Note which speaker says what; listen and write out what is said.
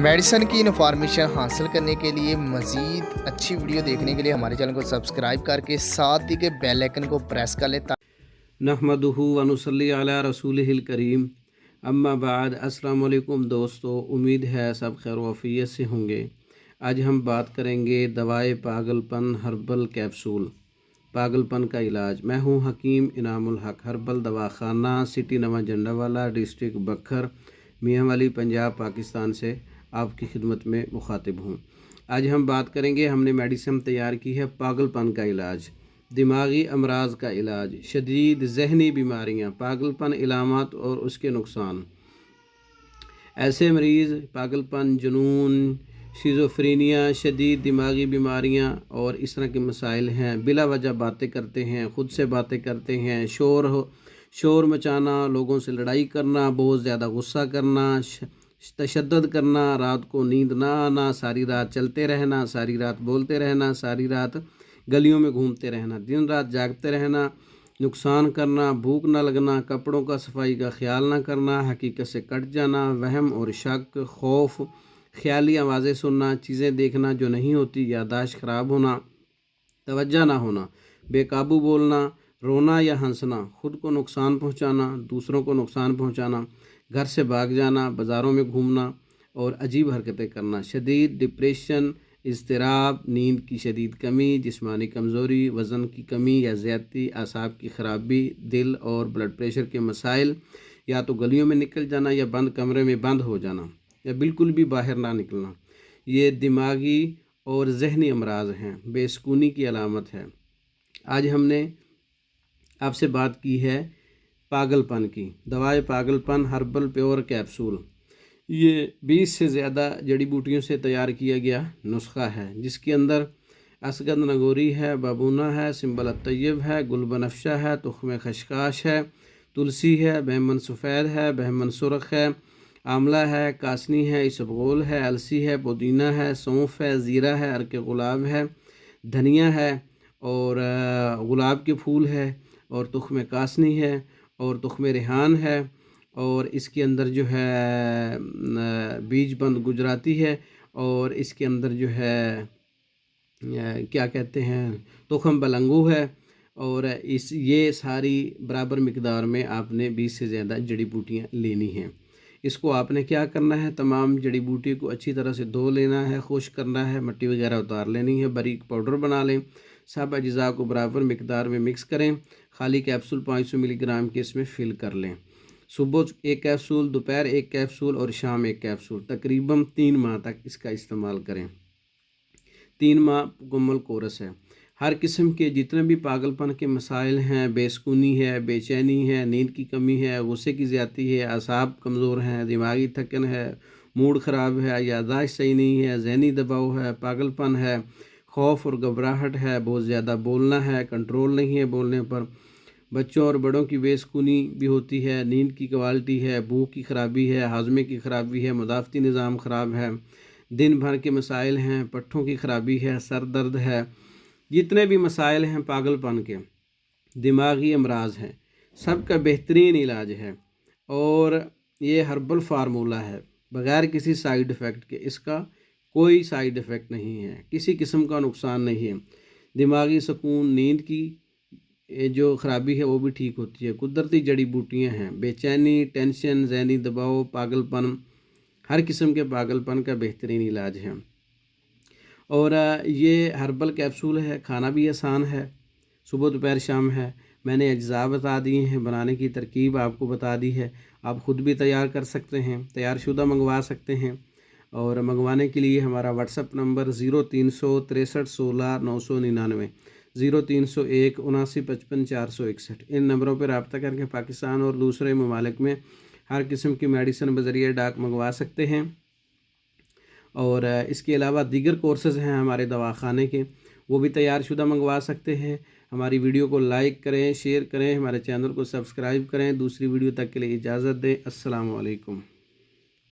Speaker 1: Medicine की information हासिल करने के लिए मज़ीद अच्छी वीडियो देखने के लिए हमारे चैनल को सब्सक्राइब करके साथ ही के बेल आइकन को प्रेस कर लें।
Speaker 2: नहमदुहु व नुसल्ली अला रसूलिहिल करीम, अम्मा बाद। अस्सलाम वालेकुम दोस्तों, उम्मीद है सब खैर वफ़ियत से होंगे। आज हम बात करेंगे दवाए पागलपन हर्बल कैप्सूल, पागलपन का इलाज। मैं हूं हकीम इनामुल हक, हर्बल दवाखाना, सिटी नवा जंडावाला, डिस्ट्रिक्ट बखर, मियां वाली, पंजाब, पाकिस्तान से आपकी खिदमत में मुखातिब हूँ। आज हम बात करेंगे, हमने मेडिसिन तैयार की है पागलपन का इलाज, दिमागी अमराज का इलाज, शदीद जहनी बीमारियाँ, पागलपन, इलामात और उसके नुकसान। ऐसे मरीज़ पागलपन, जुनून, शिज़ोफ्रेनिया, शदीद दिमागी बीमारियाँ और इस तरह के मसाइल हैं। बिला वजह बातें करते हैं, ख़ुद से बातें करते हैं, शोर मचाना, लोगों से लड़ाई करना, बहुत ज़्यादा गुस्सा करना, तशद्दुद करना, रात को नींद ना आना, सारी रात चलते रहना, सारी रात बोलते रहना, सारी रात गलियों में घूमते रहना, दिन रात जागते रहना, नुकसान करना, भूख न लगना, कपड़ों का सफाई का ख्याल ना करना, हकीकत से कट जाना, वहम और शक, खौफ, ख्याली आवाज़ें सुनना, चीज़ें देखना जो नहीं होती, यादाश्त ख़राब होना, तवज्जो ना होना, बेकाबू बोलना, रोना या हंसना, ख़ुद को नुकसान पहुंचाना, दूसरों को नुकसान पहुंचाना, घर से भाग जाना, बाज़ारों में घूमना और अजीब हरकतें करना, शदीद डिप्रेशन, इज़्तिराब, नींद की शदीद कमी, जिस्मानी कमज़ोरी, वज़न की कमी या ज़्यादती, आसाब की ख़राबी, दिल और ब्लड प्रेशर के मसाइल, या तो गलियों में निकल जाना या बंद कमरे में बंद हो जाना या बिल्कुल भी बाहर ना निकलना, ये दिमागी और जहनी अमराज हैं, बेसुकूनी की अलामत है। आज हमने आपसे बात की है पागलपन की, दवाए पागलपन हर्बल प्योर कैप्सूल। ये 20 से ज़्यादा जड़ी बूटियों से तैयार किया गया नुस्खा है, जिसके अंदर असगंध नगोरी है, बाबूना है, सिंबल तैयब है, गुलबनफ्शा है, तुख्म खशकाश है, तुलसी है, बहमन सफ़ेद है, बहमन सुरख है, आंवला है, कासनी है, इसबगोल है, अलसी है, पुदीना है, सौंफ है, ज़ीरा है, अर्क गुलाब है, धनिया है और गुलाब के फूल है और तुख्म कासनी है और तुख्म रेहान है और इसके अंदर जो है बीज बंद गुजराती है और इसके अंदर जो है क्या कहते हैं तुख्म बलंगू है। और ये सारी बराबर मिकदार में आपने 20 से ज़्यादा जड़ी बूटियाँ लेनी हैं। इसको आपने क्या करना है, तमाम जड़ी बूटी को अच्छी तरह से धो लेना है, खुश्क करना है, मिट्टी वगैरह उतार लेनी है, बारीक पाउडर बना लें, सब अज्जा को बराबर मिकदार में मिक्स करें, खाली कैप्सूल 500 मिलीग्राम के इसमें फ़िल कर लें। सुबह एक कैप्सूल, दोपहर एक कैप्सूल और शाम एक कैप्सूल, तकरीबन 3 माह तक इसका इस्तेमाल करें। 3 माह मुकम्मल कोर्स है। हर किस्म के जितने भी पागलपन के मसाइल हैं, बेसुकूनी है, बेचैनी है, नींद की कमी है, गुस्से की ज़्यादती है, असाब कमज़ोर हैं, दिमागी थकन है, मूड ख़राब है, यादाश्त सही नहीं है, जहनी दबाव है, पागलपन है, खौफ और घबराहट है, बहुत ज़्यादा बोलना है, कंट्रोल नहीं है बोलने पर, बच्चों और बड़ों की बेसुकूनी भी होती है, नींद की क्वालिटी है, भूख की ख़राबी है, हाजमे की ख़राबी है, मुदाफ़ती निज़ाम ख़राब है, दिन भर के मसाइल हैं, पट्ठों की ख़राबी है, सर दर्द है, जितने भी मसाइल हैं पागलपन के, दिमागी अमराज हैं, सबका बेहतरीन इलाज है। और ये हर्बल फार्मूला है, बग़ैर किसी साइड इफ़ेक्ट के, इसका कोई साइड इफ़ेक्ट नहीं है, किसी किस्म का नुकसान नहीं है। दिमागी सुकून, नींद की जो ख़राबी है वो भी ठीक होती है। कुदरती जड़ी बूटियाँ हैं, बेचैनी, टेंशन, ज़हनी दबाव, पागलपन, हर किस्म के पागलपन का बेहतरीन इलाज है। और ये हर्बल कैप्सूल है, खाना भी आसान है, सुबह दोपहर शाम है। मैंने अज्जा बता दिए हैं, बनाने की तरकीब आपको बता दी है। आप ख़ुद भी तैयार कर सकते हैं, तैयार शुदा मंगवा सकते हैं। और मंगवाने के लिए हमारा व्हाट्सअप नंबर 0363 16 999, 0301 79 55 461, इन नंबरों पर रब्ता करके पाकिस्तान और दूसरे ममालिक में हर किस्म की मेडिसिन बज़रिए डाक मंगवा सकते हैं। और इसके अलावा दीगर कोर्सेज़ हैं हमारे दवाखाने के, वो भी तैयार शुदा मंगवा सकते हैं। हमारी वीडियो को लाइक करें, शेयर करें, हमारे चैनल को सब्सक्राइब करें। दूसरी वीडियो तक के लिए इजाज़त दें। अस्सलाम वालेकुम।